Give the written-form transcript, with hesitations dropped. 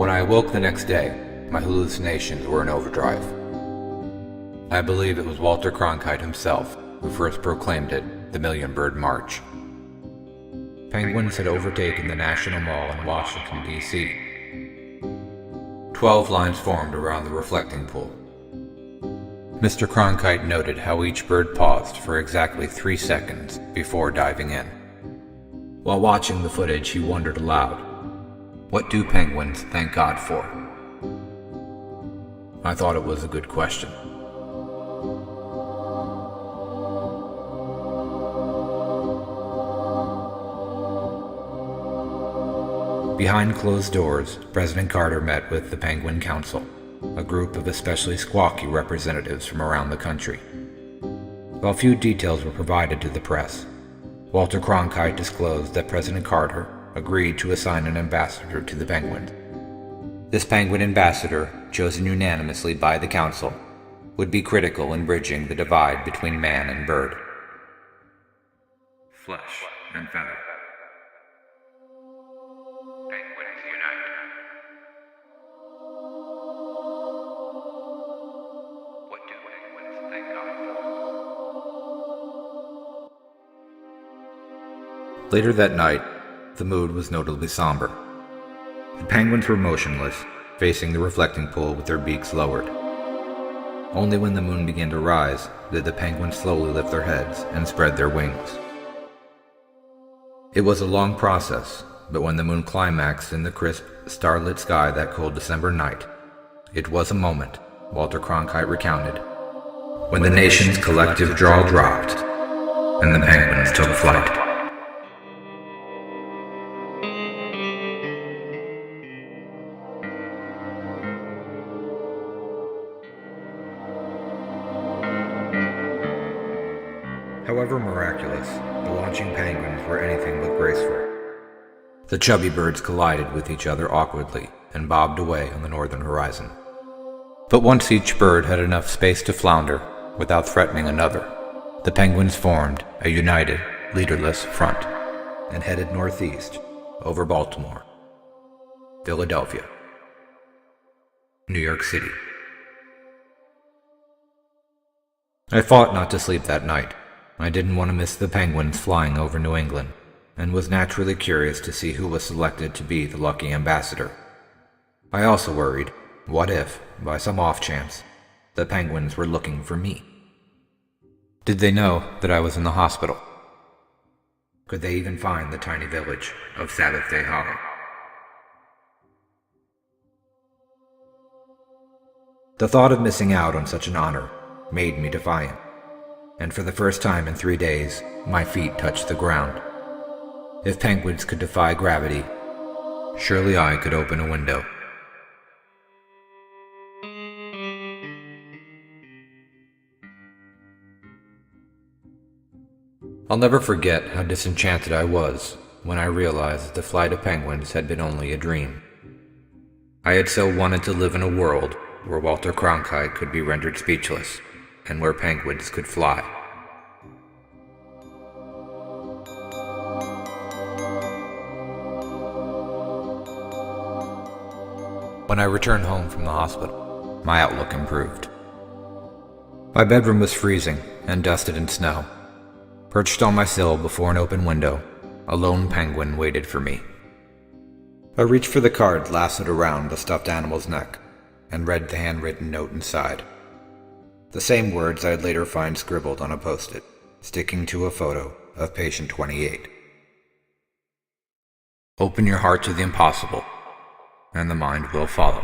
When I awoke the next day, my hallucinations were in overdrive. I believe it was Walter Cronkite himself who first proclaimed it the Million Bird March. Penguins had overtaken the National Mall in Washington, D.C. 12 lines formed around the reflecting pool. Mr. Cronkite noted how each bird paused for exactly 3 seconds before diving in. While watching the footage, he wondered aloud, "What do penguins thank God for?" I thought it was a good question. Behind closed doors, President Carter met with the Penguin Council, a group of especially squawky representatives from around the country. While few details were provided to the press, Walter Cronkite disclosed that President Carter agreed to assign an ambassador to the penguins. This penguin ambassador, chosen unanimously by the council, would be critical in bridging the divide between man and bird. Flesh and feather. Penguins unite. What do penguins thank God for? Later that night, the mood was notably somber. The penguins were motionless, facing the reflecting pool with their beaks lowered. Only when the moon began to rise did the penguins slowly lift their heads and spread their wings. It was a long process, but when the moon climaxed in the crisp, starlit sky that cold December night, it was a moment, Walter Cronkite recounted, when the nation's collective jaw dropped and the penguins took flight. However miraculous, the launching penguins were anything but graceful. The chubby birds collided with each other awkwardly and bobbed away on the northern horizon. But once each bird had enough space to flounder without threatening another, the penguins formed a united, leaderless front and headed northeast over Baltimore, Philadelphia, New York City. I fought not to sleep that night. I didn't want to miss the penguins flying over New England, and was naturally curious to see who was selected to be the lucky ambassador. I also worried, what if, by some off chance, the penguins were looking for me? Did they know that I was in the hospital? Could they even find the tiny village of Sabbath Day Hollow? The thought of missing out on such an honor made me defiant. And for the first time in 3 days, my feet touched the ground. If penguins could defy gravity, surely I could open a window. I'll never forget how disenchanted I was when I realized that the flight of penguins had been only a dream. I had so wanted to live in a world where Walter Cronkite could be rendered speechless, and where penguins could fly. When I returned home from the hospital, my outlook improved. My bedroom was freezing and dusted in snow. Perched on my sill before an open window, a lone penguin waited for me. I reached for the card lassoed around the stuffed animal's neck and read the handwritten note inside. The same words I'd later find scribbled on a post-it, sticking to a photo of patient 28. Open your heart to the impossible, and the mind will follow.